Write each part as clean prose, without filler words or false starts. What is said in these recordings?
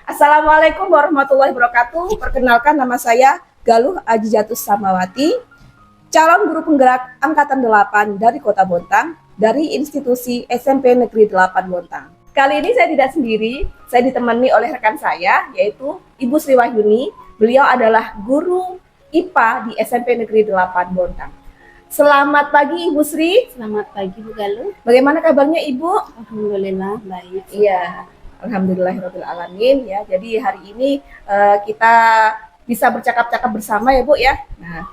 Assalamualaikum warahmatullahi wabarakatuh. Perkenalkan, nama saya Galuh Ajijatus Samawati, calon guru penggerak Angkatan 8 dari Kota Bontang, dari institusi SMP Negeri 8 Bontang. Kali ini saya tidak sendiri, saya ditemani oleh rekan saya, yaitu Ibu Sri Wahyuni. Beliau adalah guru IPA di SMP Negeri 8 Bontang. Selamat pagi Ibu Sri. Selamat pagi Bu Galuh. Bagaimana kabarnya Ibu? Alhamdulillah baik. Iya, alhamdulillahirobbilalamin ya. Jadi hari ini kita bisa bercakap-cakap bersama ya Bu ya. Nah,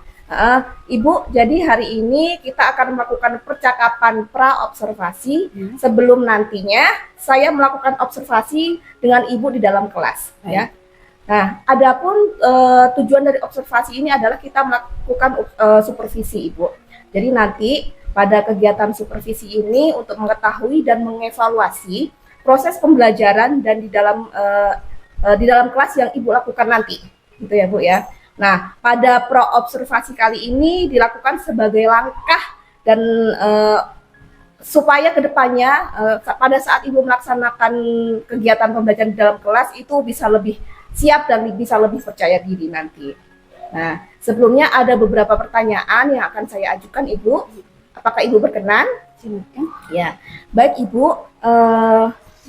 Ibu, jadi hari ini kita akan melakukan percakapan pra-observasi sebelum nantinya saya melakukan observasi dengan Ibu di dalam kelas ya. Nah, adapun tujuan dari observasi ini adalah kita melakukan supervisi Ibu. Jadi nanti pada kegiatan supervisi ini untuk mengetahui dan mengevaluasi proses pembelajaran dan di dalam kelas yang Ibu lakukan nanti, gitu ya Bu ya. Nah, pada pro-observasi kali ini dilakukan sebagai langkah dan supaya kedepannya pada saat Ibu melaksanakan kegiatan pembelajaran di dalam kelas itu bisa lebih siap dan bisa lebih percaya diri nanti. Nah, sebelumnya ada beberapa pertanyaan yang akan saya ajukan Ibu. Apakah Ibu berkenan? Silakan. Ya, baik Ibu.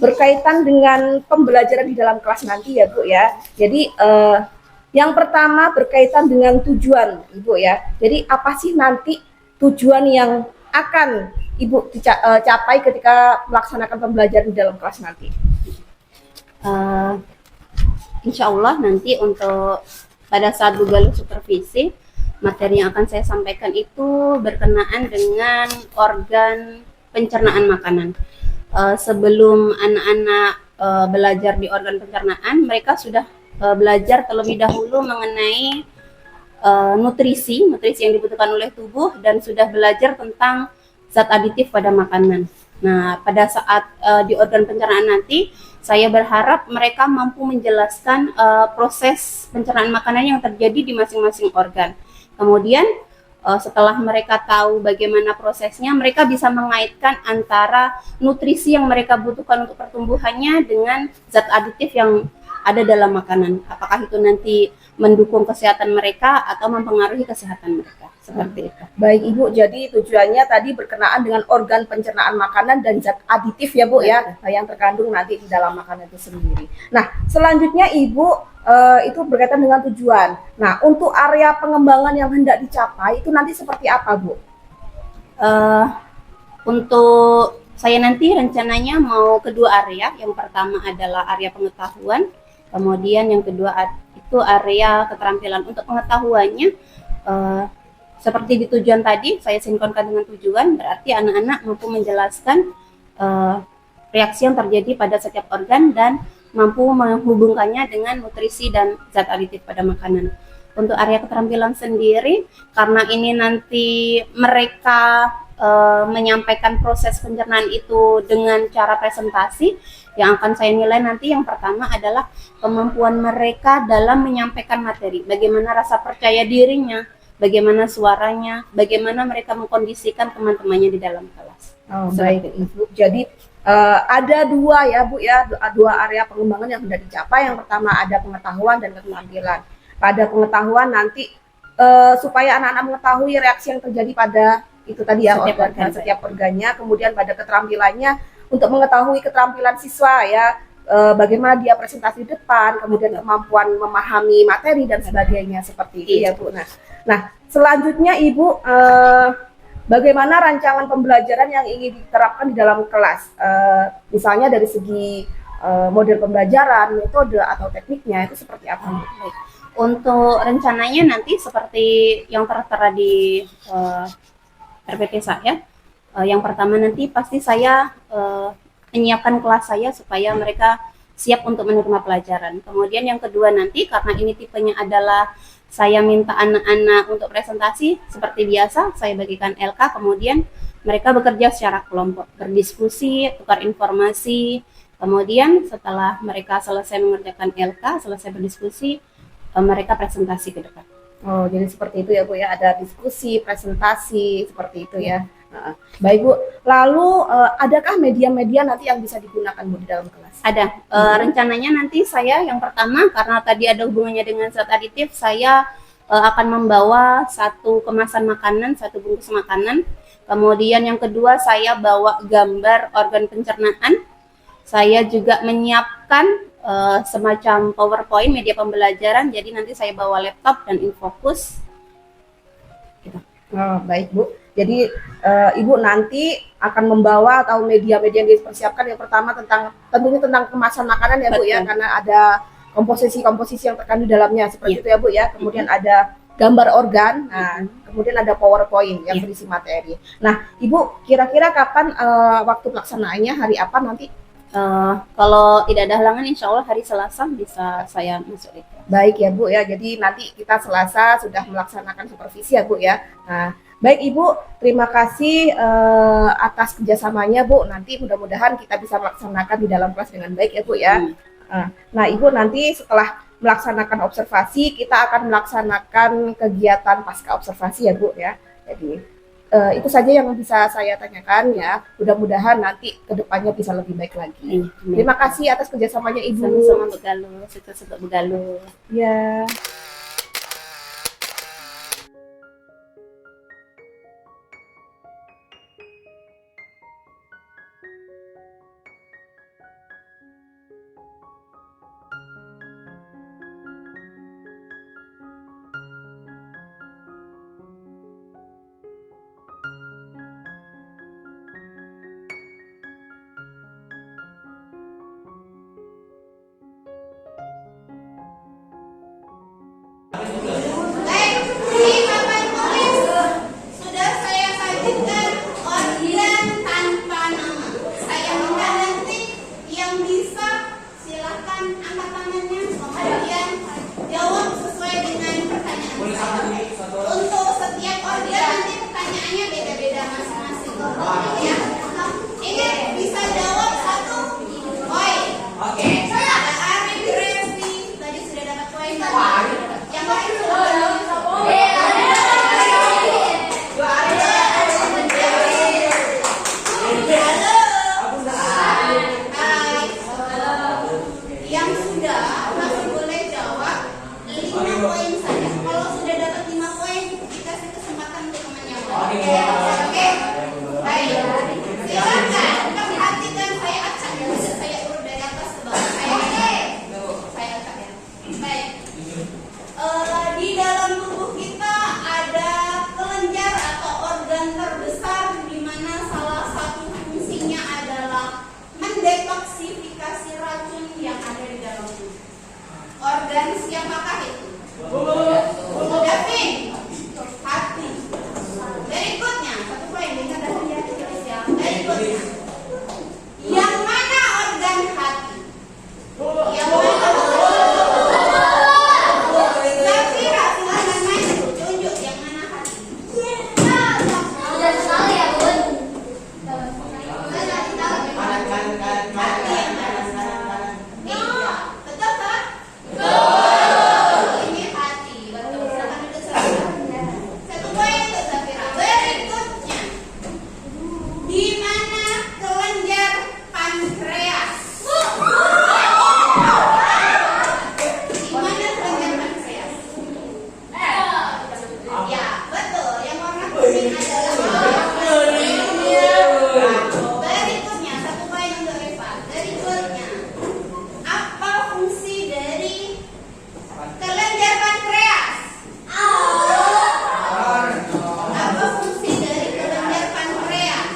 Berkaitan dengan pembelajaran di dalam kelas nanti ya Bu ya. Jadi yang pertama berkaitan dengan tujuan Ibu ya. Jadi apa sih nanti tujuan yang akan Ibu capai ketika melaksanakan pembelajaran di dalam kelas nanti? Insya Allah nanti untuk pada saat Bu Galuh supervisi, materi yang akan saya sampaikan itu berkenaan dengan organ pencernaan makanan. Sebelum anak-anak belajar di organ pencernaan, mereka sudah belajar terlebih dahulu mengenai nutrisi yang dibutuhkan oleh tubuh dan sudah belajar tentang zat aditif pada makanan. Nah, pada saat di organ pencernaan nanti, saya berharap mereka mampu menjelaskan proses pencernaan makanan yang terjadi di masing-masing organ. Kemudian setelah mereka tahu bagaimana prosesnya, mereka bisa mengaitkan antara nutrisi yang mereka butuhkan untuk pertumbuhannya dengan zat aditif yang ada dalam makanan. Apakah itu nanti mendukung kesehatan mereka atau mempengaruhi kesehatan mereka, seperti itu. Baik Ibu, jadi tujuannya tadi berkenaan dengan organ pencernaan makanan dan zat aditif ya Bu ya, yang terkandung nanti di dalam makanan itu sendiri. Nah, selanjutnya Ibu itu berkaitan dengan tujuan. Nah, untuk area pengembangan yang hendak dicapai itu nanti seperti apa Bu? Untuk saya nanti rencananya mau kedua area. Yang pertama adalah area pengetahuan, kemudian yang kedua itu area keterampilan. Untuk pengetahuannya seperti di tujuan tadi saya sinkronkan dengan tujuan, berarti anak-anak mampu menjelaskan reaksi yang terjadi pada setiap organ dan mampu menghubungkannya dengan nutrisi dan zat aditif pada makanan. Untuk area keterampilan sendiri, karena ini nanti mereka menyampaikan proses pencernaan itu dengan cara presentasi, yang akan saya nilai nanti yang pertama adalah kemampuan mereka dalam menyampaikan materi, bagaimana rasa percaya dirinya, bagaimana suaranya, bagaimana mereka mengkondisikan teman-temannya di dalam kelas. Oh, baik Ibu. Jadi ada dua ya Bu ya, dua area pengembangan yang sudah dicapai. Yang pertama ada pengetahuan dan keterampilan. Pada pengetahuan nanti supaya anak-anak mengetahui reaksi yang terjadi pada itu tadi ya, setiap organnya. Kemudian pada keterampilannya untuk mengetahui keterampilan siswa ya, bagaimana dia presentasi di depan, kemudian kemampuan memahami materi dan sebagainya, seperti itu ya Bu. Nah selanjutnya Ibu, bagaimana rancangan pembelajaran yang ingin diterapkan di dalam kelas, misalnya dari segi model pembelajaran, metode atau tekniknya itu seperti apa Bu? Baik. Untuk rencananya nanti seperti yang tertera di RPT saya, yang pertama nanti pasti saya menyiapkan kelas saya supaya mereka siap untuk menerima pelajaran. Kemudian yang kedua nanti, karena ini tipenya adalah saya minta anak-anak untuk presentasi, seperti biasa saya bagikan LK, kemudian mereka bekerja secara kelompok, berdiskusi, tukar informasi. Kemudian setelah mereka selesai mengerjakan LK, selesai berdiskusi, mereka presentasi ke depan. Oh, jadi seperti itu ya Bu ya, ada diskusi, presentasi, seperti itu ya. Nah, baik Bu. Lalu adakah media-media nanti yang bisa digunakan Bu di dalam kelas? Ada. Rencananya nanti saya yang pertama, karena tadi ada hubungannya dengan zat aditif, saya akan membawa satu kemasan makanan, satu bungkus makanan. Kemudian yang kedua, saya bawa gambar organ pencernaan. Saya juga menyiapkan semacam PowerPoint media pembelajaran. Jadi nanti saya bawa laptop dan infocus. Gitu. Oh, baik Bu. Jadi Ibu nanti akan membawa atau media-media yang dipersiapkan yang pertama tentunya tentang kemasan makanan ya Bu ya, Betul. karena ada komposisi-komposisi yang terkandung di dalamnya seperti Iya. itu ya Bu ya. Kemudian ada gambar organ, nah kemudian ada PowerPoint yang Iya. berisi materi. Nah Ibu kira-kira kapan waktu pelaksanaannya, hari apa nanti? Kalau tidak ada halangan, insya Allah hari Selasa bisa saya masuk itu. Baik ya Bu ya, jadi nanti kita Selasa sudah melaksanakan supervisi ya Bu ya. Nah, baik Ibu, terima kasih atas kerjasamanya Bu. Nanti mudah-mudahan kita bisa melaksanakan di dalam kelas dengan baik ya Bu ya. Nah Ibu nanti setelah melaksanakan observasi, kita akan melaksanakan kegiatan pasca observasi ya Bu ya. Jadi itu saja yang bisa saya tanyakan ya. Mudah-mudahan nanti kedepannya bisa lebih baik lagi. Terima kasih atas kerjasamanya Ibu. Sama-sama Begaluh, sukses untuk Begaluh. Ya. Sudah saya sajikan organ tanpa nama. Saya minta nanti yang bisa silakan angkat tangannya, kemudian jawab sesuai dengan pertanyaan saya. Untuk setiap organ nanti pertanyaannya beda-beda masing-masing. Ya. Ini bisa jawab satu poin. Oke. Ada Arif Revi, tadi sudah dapat poin. Yang lain sudah yang sudah masih boleh jawab 5 poin saja. Kalau sudah dapat 5 poin, dikasih kesempatan untuk temannya. Oke. Baik. Silakan. Perhatikan saya acak ya. Saya urut dari atas ke bawah. Saya acak ya. Baik. Di dalam tubuh kita ada kelenjar atau organ terbesar di mana salah satu fungsinya adalah mendetoksifikasi racun yang ada di dalam tubuh. Organ siapakah itu? Davin, hati. Berikutnya, satu poin dengan Davin ya. Berikutnya, yang mana organ hati? Yang mana? Zafira, silakan main. Tunjuk yang mana hati. Hati yang mana? Betul tak? Ini hati, betul. Silakan duduk Zafira. Satu poin untuk Zafira. Berikutnya, di mana kelenjar pankreas? Di mana kelenjar pankreas? Ya, betul. Yang warna kuning adalah berikutnya, satu poin untuk Reva. Berikutnya, apa fungsi dari kelenjar pankreas? Apa fungsi dari kelenjar pankreas?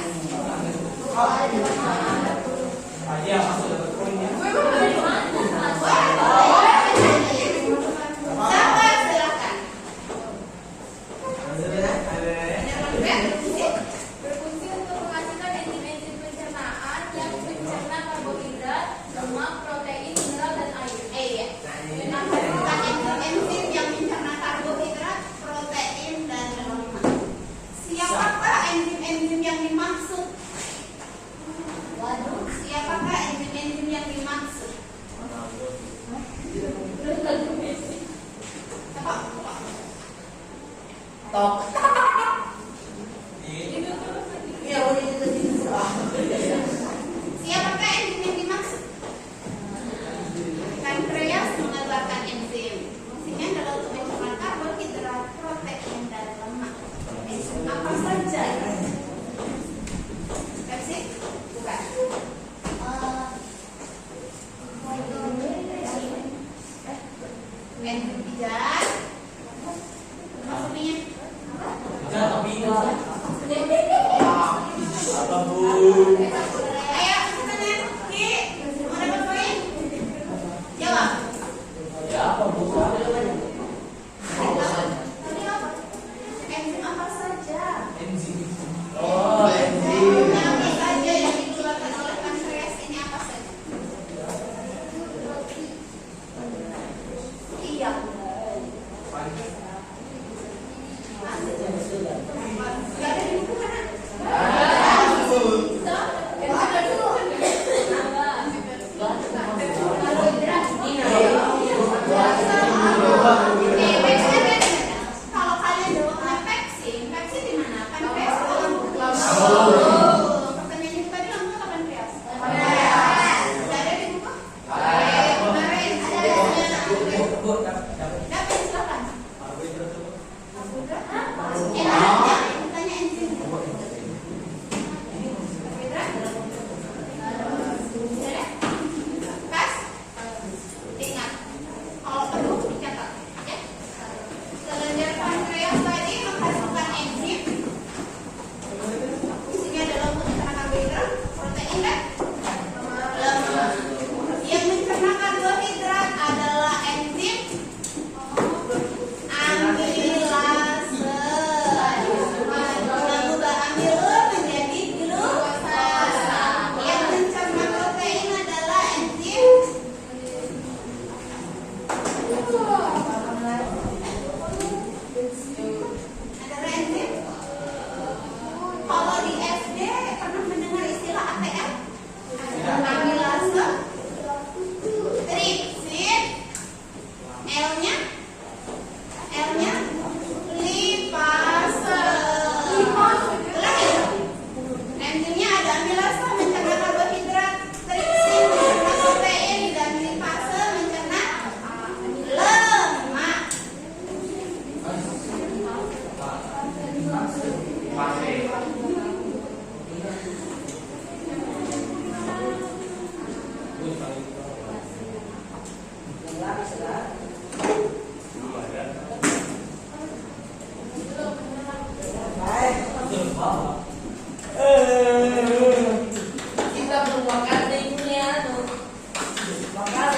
Sabar, silakan. Berfungsi untuk menghasilkan enzim-enzim pencernaan yang mencerna karbohidrat, lemak, protein, mineral, dan air. Iya. Menghasilkan enzim yang mencerna karbohidrat, protein, dan lemak. Siapakah enzim-enzim yang dimaksud? Waduh, siapakah enzim-enzim yang dimaksud? Apa? Tok.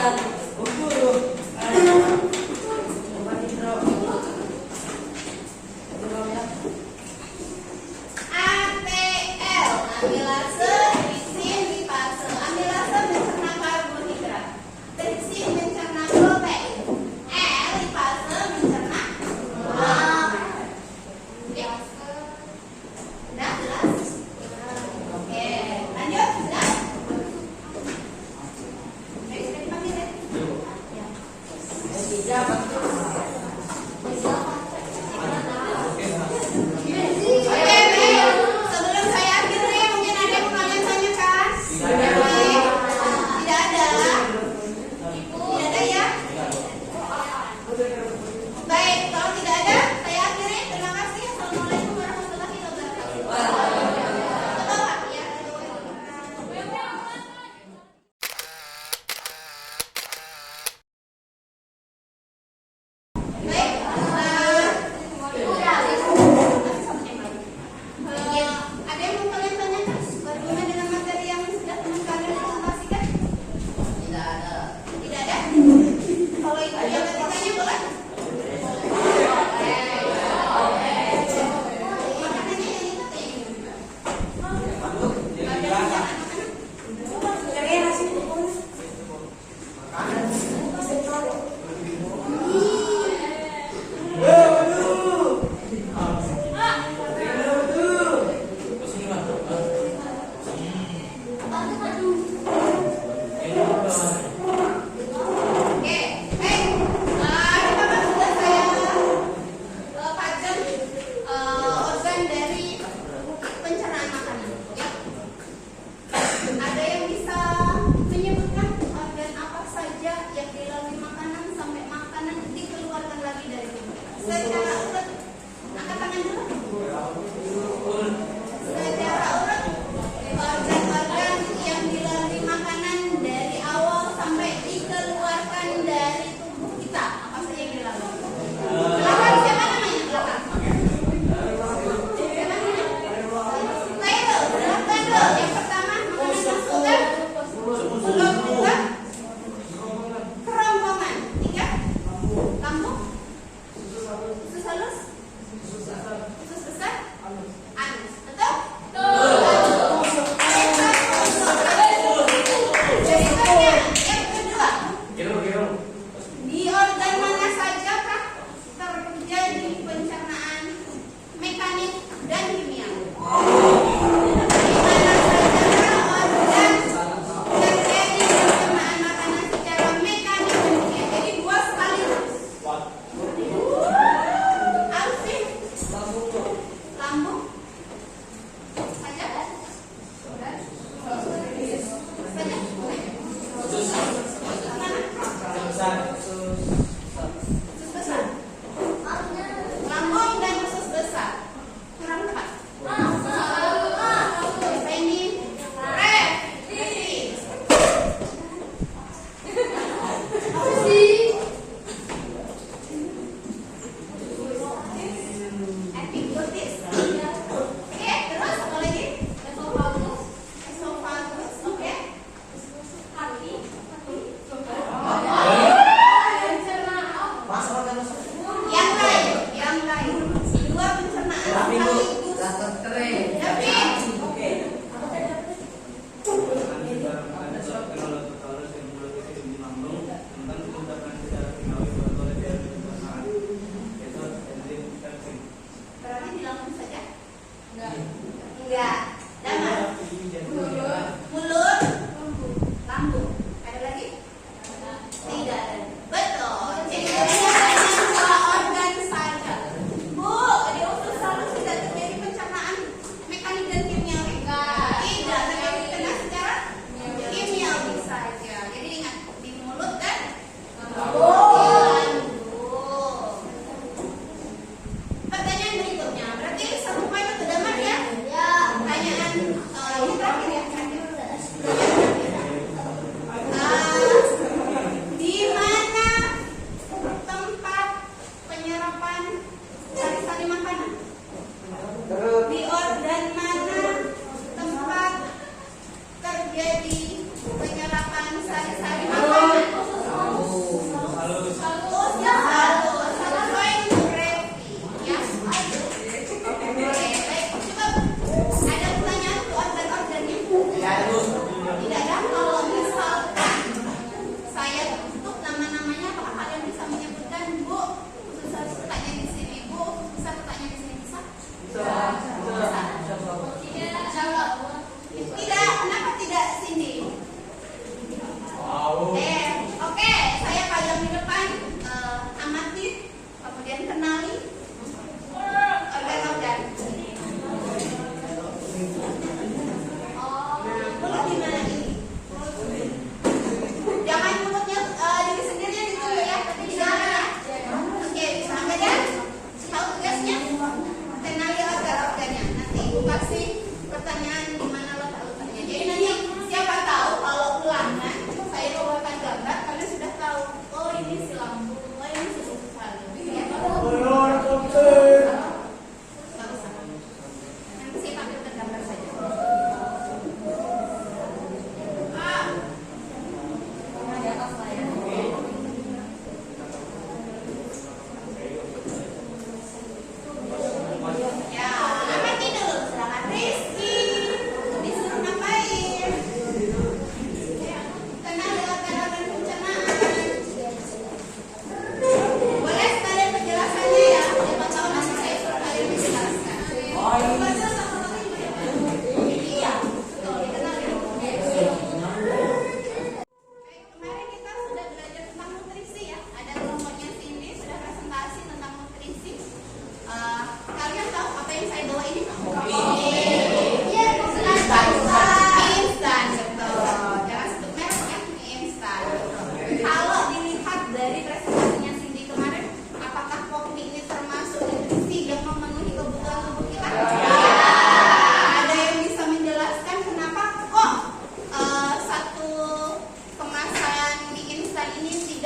APL, amilase, trisin, lipase. Amilase mencerna karbohidrat, trisin mencerna protein, lipase mencerna lemak. Ya. Sudah jelas? Oke, lanjut. Sudah? Baik, sudah dipanggil ya?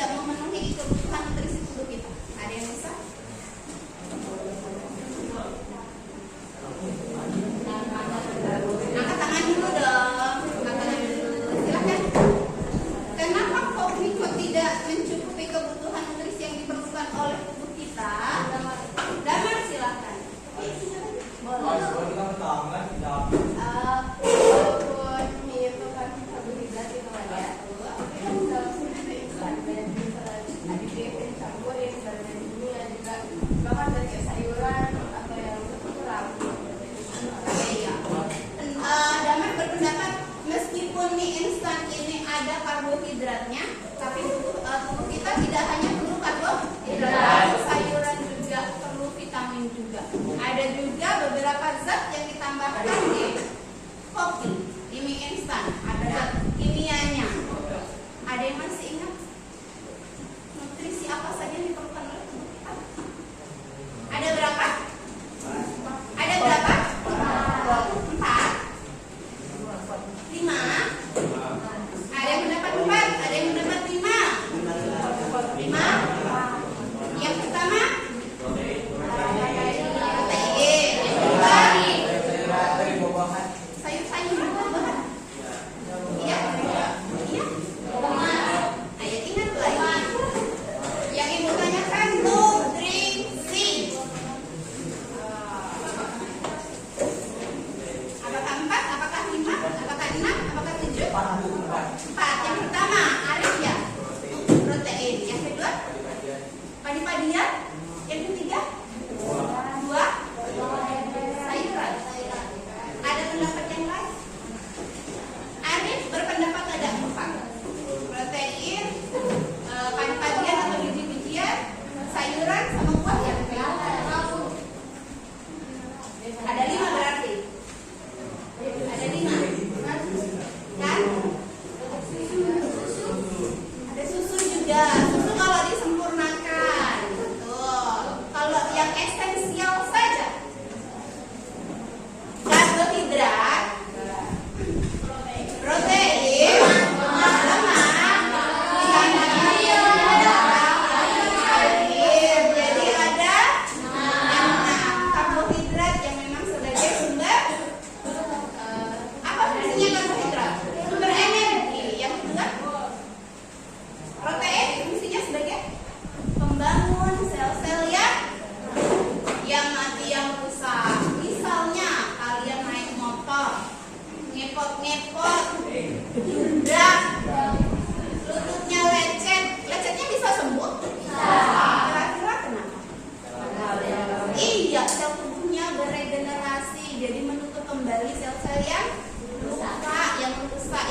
tidak memenuhi kebutuhan nutrisi tubuh kita. Ada yang bisa? Angkat tangan dulu dong. Angkat tangan dulu. Silakan. Kenapa kopi kok tidak mencukupi kebutuhan nutrisi yang diperlukan oleh tubuh kita? Damar silakan. Boleh. Walaupun mie itu kan karbohidrat itu kan ya. Tapi kan dalam sendiri instan banyak aditif yang campurin dan lainnya juga bahkan dari sayuran atau yang kurang. Iya. Damar berpendapat meskipun mie instan ini ada karbohidratnya, tapi tubuh kita tidak hanya perlu karbohidrat, sayuran juga perlu vitamin juga. Ada juga beberapa zat yang ditambahkan di kopi, di mie instan. Ada zat kimianya. Ada yang masih ingat nutrisi apa saja yang diperlukan oleh tubuh kita? Ada berapa? Ada berapa? 4? 5? Ada yang mendapat 4? Ada yang mendapat 5? 5? Yang pertama? Protein. Yang kedua? Sayur-sayur buah. Iya? Iya? Ayo ingat lagi. Yang ibu tanyakan nutrisi. Apakah 4? Apakah 5? Apakah 6? Apakah 7? 4. Yang pertama, Arif ya? Protein. Yang kedua? Padi-padian. Yang ketiga? Buah. Sayuran. Ada pendapat yang lain? Arif berpendapat ada 4. Protein, padi-padian atau biji-bijian, sayuran sama buah yang ada 5 berarti. Ada 5. Kan? Ada susu juga. Susu kalau disempurnakan. Betul. Kalau yang esensial saja. Karbohidrat, protein, lemak, air. Jadi ada 6 karbohidrat yang memang sebagai sumber apa fungsinya karbohidrat? Sumber energi. Yang kedua, protein fungsinya sebagai pembangun sel-sel yang mati, yang rusak. Misalnya kalian naik motor, ngepot-ngepot, jundrak, lututnya lecet, lecetnya bisa sembuh? Kira-kira kenapa? Iya, sel tubuhnya beregenerasi, jadi menutup kembali sel-sel yang rusak.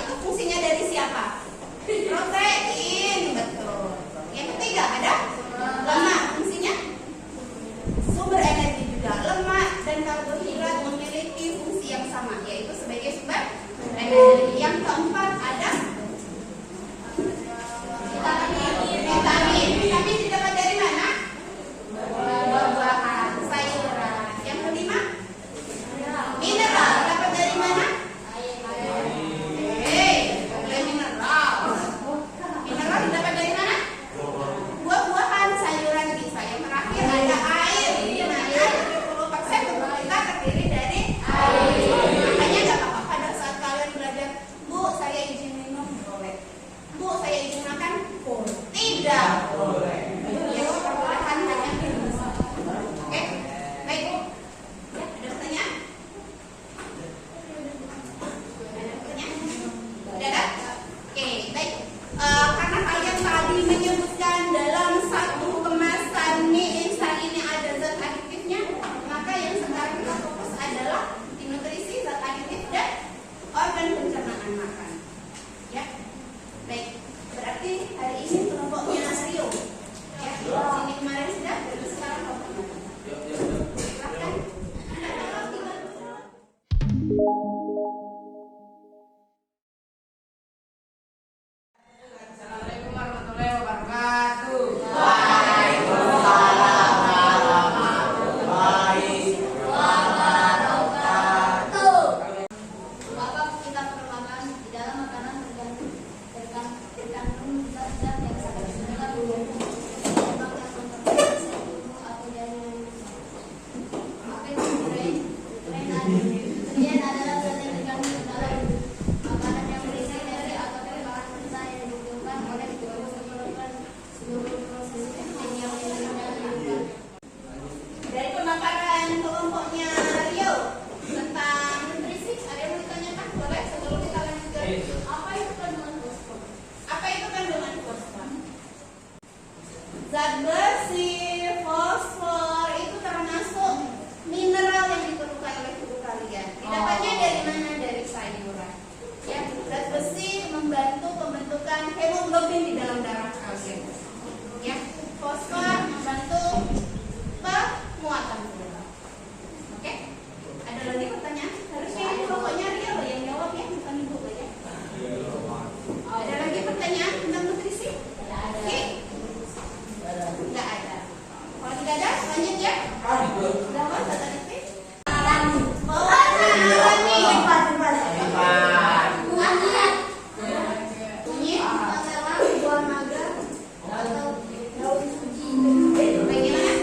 Itu fungsinya dari siapa? Protein, betul. Yang ketiga ada lemak, fungsinya sumber energi juga. Lemak dan karbohidrat memiliki fungsi yang sama, yaitu sebagai sumber energi. Yang keempat ada vitamin. Vitamin didapat dari mana? Buah-buahan, sayuran. Yang kelima, mineral. Dapat dari mana? Dari mineral. Mineral didapat dari mana? Buah-buahan, sayuran bisa. Yang terakhir ada air. Di mana 70% tubuh kita terdiri dari air. Makanya gak apa-apa pada saat kalian belajar, Bu, saya izin minum, boleh. Bu, saya izin makan, boleh. Tidak boleh. Ya, perbolehkan hanya minum. Oke, baik Bu. Ya, ada pertanyaan? Ada pertanyaan? Udah kan? Oke, baik. Karena kalian tadi menyebutkan dalam satu kemasan mie instan ini ada zat aditifnya, maka yang sekarang kita fokus adalah di nutrisi, zat aditif, dan organ pencernaan makan. Ya, baik. Berarti hari ini kelompoknya Rio. Ya, sini kemarin sudah, sekarang kelompoknya. Silakan. Assalamualaikum warahmatullahi wabarakatuh. Bapak kita perlukan di dalam makanan terkandung zat-zat yang Zat besi, fosfor itu termasuk mineral yang diperlukan oleh tubuh kalian. Didapatnya dari mana? Dari sayuran. Ya, zat besi membantu pembentukan hemoglobin di dalam darah kalian. Ya, fosfor membantu penguatan tubuh. Oke? Ada lagi pertanyaan? Harusnya ibu pokoknya Ria yang jawab ya, bukan ibu ya. Ada lagi pertanyaan tentang nutrisi? Oke? Tidak ada. Kalau tidak ada, lanjut ya. Sudah mau zat aditif? Pewarna alami. Kunyit, buah naga, atau daun suci. Bagaimana?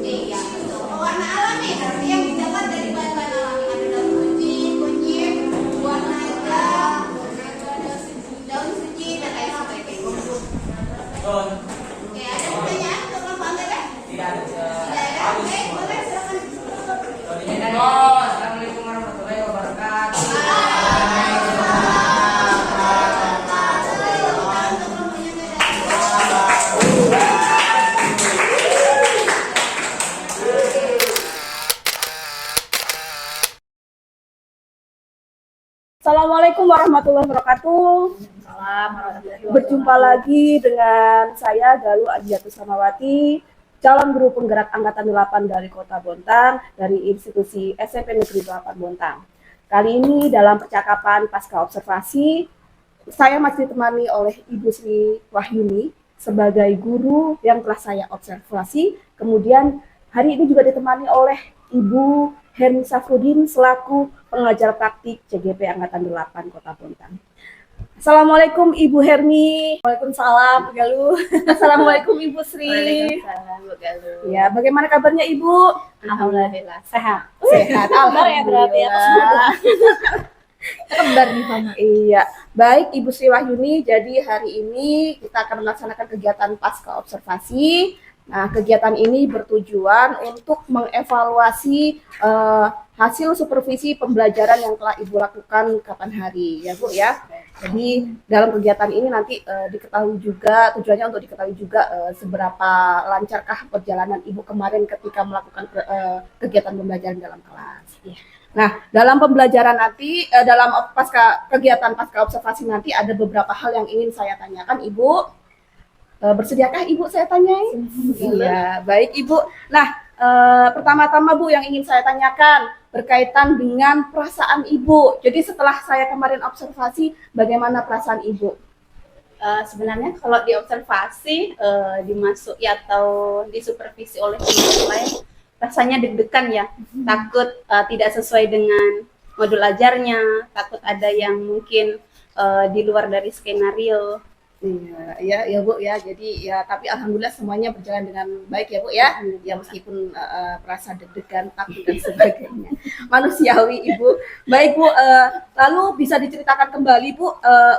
Iya, betul. Pewarna alami berarti yang didapat dari bahan-bahan alami. Ada daun suci, kunyit, buah naga, daun suci, dan lain sebagainya. Oke, ada pertanyaan untuk kelompok Anda? Tidak ada. Oke, boleh silakan. Assalamualaikum warahmatullahi wabarakatuh. Untuk kelompoknya nggak ada. Assalamualaikum warahmatullahi wabarakatuh. Berjumpa lagi dengan saya Galuh Adiatus Samawati, calon guru penggerak angkatan 8 dari Kota Bontang dari institusi SMP Negeri 8 Bontang. Kali ini dalam percakapan pasca observasi, saya masih ditemani oleh Ibu Sri Wahyuni sebagai guru yang telah saya observasi. Kemudian hari ini juga ditemani oleh Ibu Hermi Safrudin selaku pengajar praktik CGP Angkatan 8 Kota Bontang. Assalamualaikum Ibu Hermi. Waalaikumsalam Bu Galuh. Assalamualaikum Ibu Sri. Waalaikumsalam, Bu Galuh. Ya, bagaimana kabarnya Ibu? Alhamdulillah sehat. Sehat. Alhamdulillah. Kembar nih Mama. Iya. Baik Ibu Sri Wahyuni, jadi hari ini kita akan melaksanakan kegiatan pasca observasi. Nah, kegiatan ini bertujuan untuk mengevaluasi hasil supervisi pembelajaran yang telah Ibu lakukan kapan hari, ya Bu ya. Jadi dalam kegiatan ini nanti diketahui juga, tujuannya untuk diketahui juga seberapa lancarkah perjalanan Ibu kemarin ketika melakukan kegiatan pembelajaran dalam kelas. Ya. Nah, dalam pembelajaran nanti, dalam kegiatan pasca observasi nanti ada beberapa hal yang ingin saya tanyakan Ibu. Bersediakah Ibu saya tanyain? Iya, baik Ibu. Nah, pertama-tama Bu yang ingin saya tanyakan berkaitan dengan perasaan Ibu. Jadi setelah saya kemarin observasi, bagaimana perasaan Ibu? Sebenarnya kalau diobservasi, dimasuki atau disupervisi oleh teman lain, rasanya deg-degan ya. Takut tidak sesuai dengan modul ajarnya, takut ada yang mungkin di luar dari skenario. Iya, ya Bu ya. Jadi ya, tapi alhamdulillah semuanya berjalan dengan baik ya Bu ya. Ya meskipun perasa deg-degan, takut dan sebagainya. Manusiawi Ibu. Baik Bu, lalu bisa diceritakan kembali Bu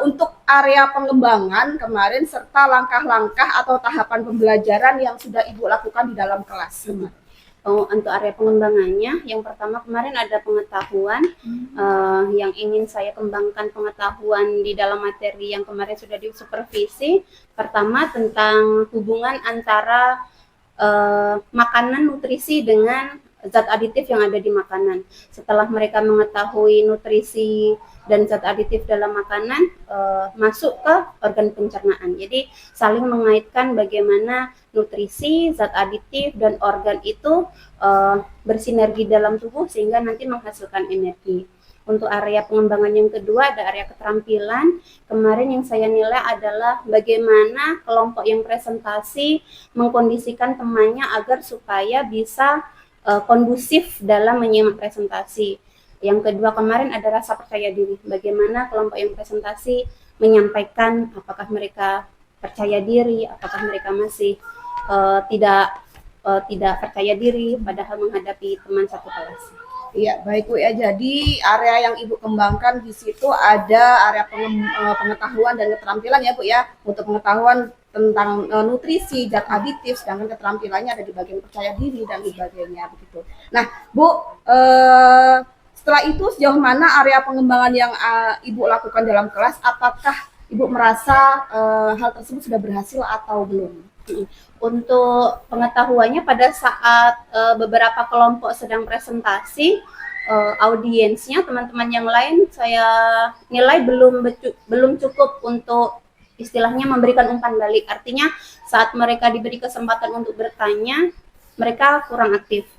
untuk area pengembangan kemarin serta langkah-langkah atau tahapan pembelajaran yang sudah Ibu lakukan di dalam kelas. Untuk area pengembangannya, yang pertama kemarin ada pengetahuan yang ingin saya kembangkan pengetahuan di dalam materi yang kemarin sudah disupervisi. Pertama tentang hubungan antara makanan nutrisi dengan zat aditif yang ada di makanan. Setelah mereka mengetahui nutrisi dan zat aditif dalam makanan, masuk ke organ pencernaan. Jadi saling mengaitkan bagaimana nutrisi, zat aditif, dan organ itu bersinergi dalam tubuh sehingga nanti menghasilkan energi. Untuk area pengembangan yang kedua ada area keterampilan. Kemarin yang saya nilai adalah bagaimana kelompok yang presentasi mengkondisikan temannya agar supaya bisa kondusif dalam menyimak presentasi. Yang kedua kemarin ada rasa percaya diri. Bagaimana kelompok yang presentasi menyampaikan apakah mereka percaya diri, apakah mereka masih tidak percaya diri padahal menghadapi teman satu kelas. Iya, baik Bu ya. Jadi area yang Ibu kembangkan di situ ada area pengetahuan dan keterampilan ya Bu ya. Untuk pengetahuan tentang nutrisi, zat aditif, sedangkan keterampilannya ada di bagian percaya diri dan sebagainya begitu. Nah, Bu, setelah itu sejauh mana area pengembangan yang Ibu lakukan dalam kelas? Apakah Ibu merasa hal tersebut sudah berhasil atau belum? Untuk pengetahuannya pada saat beberapa kelompok sedang presentasi, audiensnya teman-teman yang lain saya nilai belum cukup untuk istilahnya memberikan umpan balik. Artinya saat mereka diberi kesempatan untuk bertanya, mereka kurang aktif.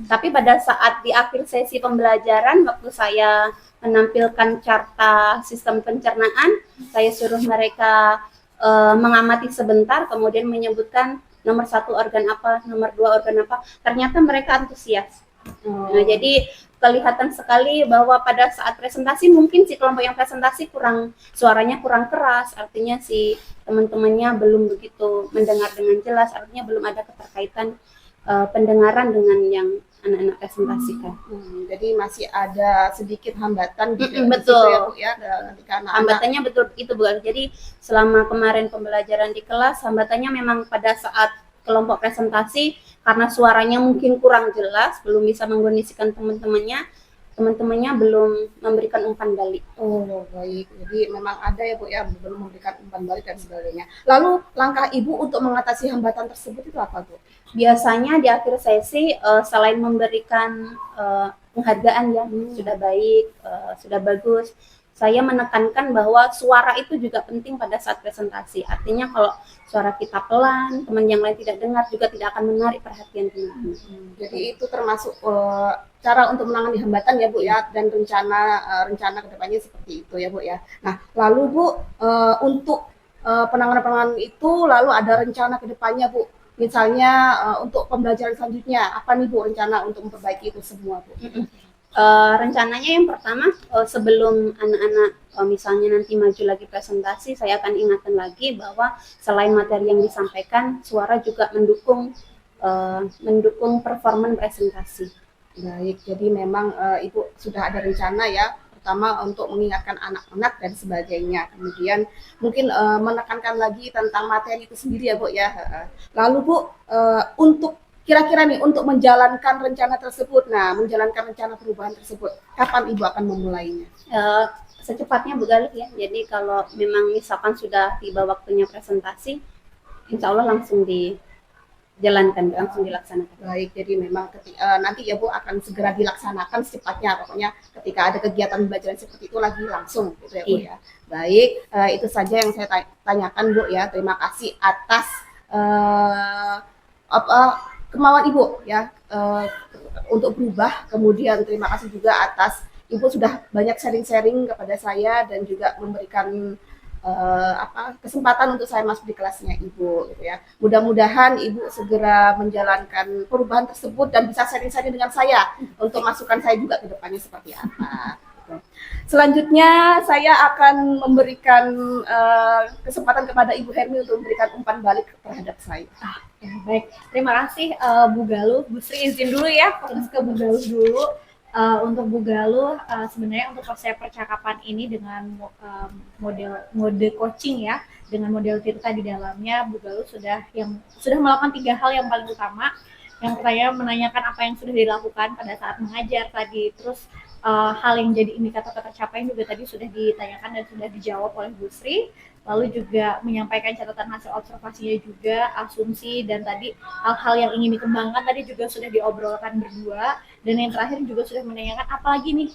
Tapi pada saat di akhir sesi pembelajaran, waktu saya menampilkan carta sistem pencernaan, saya suruh mereka mengamati sebentar, kemudian menyebutkan nomor 1 organ apa, nomor 2 organ apa. Ternyata mereka antusias. Nah, jadi kelihatan sekali bahwa pada saat presentasi mungkin si kelompok yang presentasi suaranya kurang keras, artinya si teman-temannya belum begitu mendengar dengan jelas, artinya belum ada keterkaitan pendengaran dengan yang anak-anak presentasikan. Jadi masih ada sedikit hambatan gitu betul ya Bu ya, ketika anak-anak. Hambatannya betul itu Bu. Jadi selama kemarin pembelajaran di kelas, hambatannya memang pada saat kelompok presentasi karena suaranya mungkin kurang jelas, belum bisa mengkondisikan teman-temannya belum memberikan umpan balik. Oh baik, jadi memang ada ya Bu ya, belum memberikan umpan balik dan sebagainya. Lalu langkah Ibu untuk mengatasi hambatan tersebut itu apa Bu? Biasanya di akhir sesi selain memberikan penghargaan ya, sudah baik, sudah bagus, saya menekankan bahwa suara itu juga penting pada saat presentasi. Artinya kalau suara kita pelan, teman yang lain tidak dengar, juga tidak akan menarik perhatian teman-teman. Jadi itu termasuk cara untuk menangani hambatan ya Bu ya, dan rencana kedepannya seperti itu ya Bu ya. Nah lalu Bu, untuk penanganan itu lalu ada rencana kedepannya Bu, misalnya untuk pembelajaran selanjutnya apa nih Bu rencana untuk memperbaiki itu semua Bu? Rencananya yang pertama, sebelum anak-anak misalnya nanti maju lagi presentasi, saya akan ingatkan lagi bahwa selain materi yang disampaikan, suara juga mendukung performa presentasi. Baik, jadi memang Ibu sudah ada rencana ya, pertama untuk mengingatkan anak-anak dan sebagainya, kemudian mungkin menekankan lagi tentang materi itu sendiri ya Bu ya. Lalu Bu, untuk kira-kira nih untuk menjalankan rencana tersebut, menjalankan rencana perubahan tersebut, kapan Ibu akan memulainya? Secepatnya Bu Galih ya. Jadi kalau memang misalkan sudah tiba waktunya presentasi, insya Allah langsung dijalankan, langsung dilaksanakan. Baik, jadi memang nanti ya Bu akan segera dilaksanakan secepatnya, pokoknya ketika ada kegiatan pembelajaran seperti itu lagi langsung gitu ya Bu ya. Baik, itu saja yang saya tanyakan Bu ya. Terima kasih atas kemauan Ibu ya untuk berubah. Kemudian terima kasih juga atas Ibu sudah banyak sharing-sharing kepada saya dan juga memberikan kesempatan untuk saya masuk di kelasnya Ibu gitu ya. Mudah-mudahan Ibu segera menjalankan perubahan tersebut dan bisa sharing-sharing dengan saya untuk masukan saya juga ke depannya seperti apa. Selanjutnya saya akan memberikan kesempatan kepada Ibu Hermi untuk memberikan umpan balik terhadap saya. Ya, baik, terima kasih Bu Galuh. Bu Sri izin dulu ya, fokus ke Bu Galuh dulu. Untuk Bu Galuh, sebenarnya untuk proses percakapan ini dengan mode coaching ya, dengan model Tirta di dalamnya, Bu Galuh sudah melakukan 3 hal yang paling utama. Yang pertama menanyakan apa yang sudah dilakukan pada saat mengajar tadi, terus hal yang jadi indikator tercapaian juga tadi sudah ditanyakan dan sudah dijawab oleh Bu Sri. Lalu juga menyampaikan catatan hasil observasinya juga, asumsi, dan tadi hal-hal yang ingin dikembangkan tadi juga sudah diobrolkan berdua. Dan yang terakhir juga sudah menanyakan apa lagi nih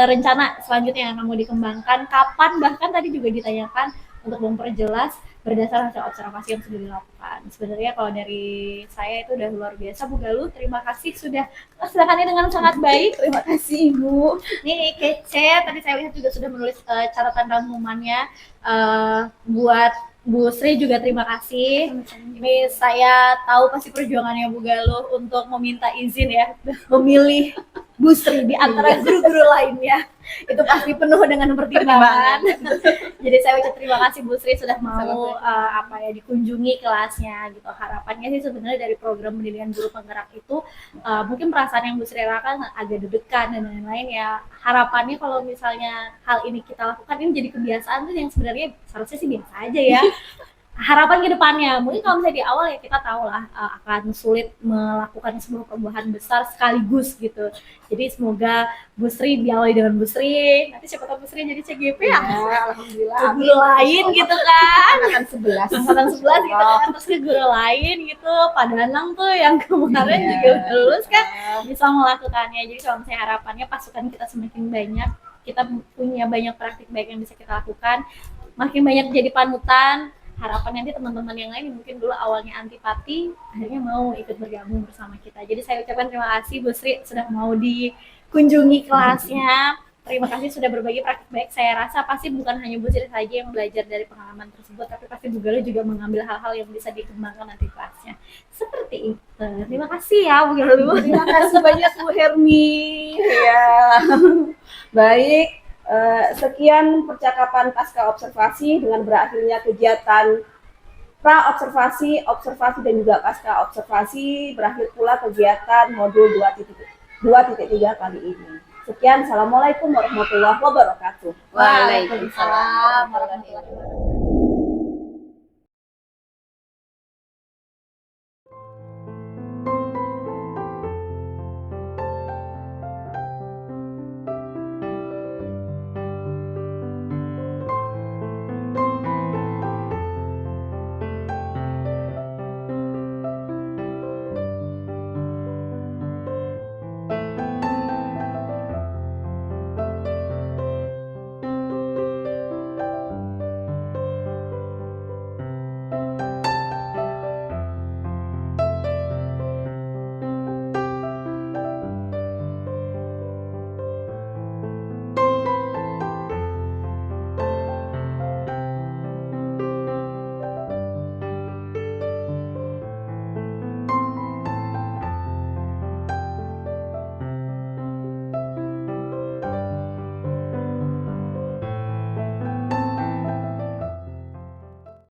rencana selanjutnya yang mau dikembangkan, kapan, bahkan tadi juga ditanyakan untuk memperjelas berdasar hasil observasi yang sudah dilakukan. Sebenarnya kalau dari saya itu udah luar biasa Bu Galuh, terima kasih sudah melaksanakannya dengan sangat baik. Terima kasih Ibu. Nih kece, tadi saya lihat juga sudah menulis catatan rangkumannya. Buat Bu Sri juga terima kasih. Ini saya tahu pasti perjuangannya Bu Galuh untuk meminta izin ya, memilih Bu Sri di antara guru-guru lainnya. Itu pasti penuh dengan pertimbangan. Jadi saya ucap terima kasih Bu Sri sudah mau dikunjungi kelasnya gitu. Harapannya sih sebenarnya dari program pendidikan guru penggerak itu mungkin perasaan yang Bu Sri rasakan agak deg-degan dan lain-lain ya. Harapannya kalau misalnya hal ini kita lakukan ini jadi kebiasaan tuh yang sebenarnya seharusnya sih biasa aja ya. harapan ke depannya. Mungkin kalau misalnya di awal ya kita tahu lah akan sulit melakukan sebuah perubahan besar sekaligus gitu. Jadi semoga Bu Sri diawali dengan Bu Sri, nanti siapa tahu Bu Sri jadi CGP ya. Alhamdulillah. Ke guru lain gitu kan. Angkatan 11. Angkatan 11 gitu kan, terus ke guru lain gitu. Pak Danang tuh yang kemarin juga udah lulus kan bisa melakukannya. Jadi kalau misalnya harapannya pasukan kita semakin banyak, kita punya banyak praktik baik yang bisa kita lakukan, makin banyak jadi panutan. Harapan nanti teman-teman yang lain yang mungkin dulu awalnya antipati akhirnya mau ikut bergabung bersama kita. Jadi saya ucapkan terima kasih Bu Sri sudah mau dikunjungi kelasnya. Terima kasih sudah berbagi praktik baik. Saya rasa pasti bukan hanya Bu Sri saja yang belajar dari pengalaman tersebut, tapi pasti Bu Galuh juga mengambil hal-hal yang bisa dikembangkan nanti kelasnya. Seperti itu. Terima kasih ya Bu Galuh. Terima kasih banyak Bu Hermi. Ya. Baik. Sekian percakapan pasca observasi dengan berakhirnya kegiatan pra observasi, observasi dan juga pasca observasi, berakhir pula kegiatan modul 2.3 kali ini. Sekian, assalamualaikum warahmatullahi wabarakatuh. Waalaikumsalam warahmatullahi wabarakatuh.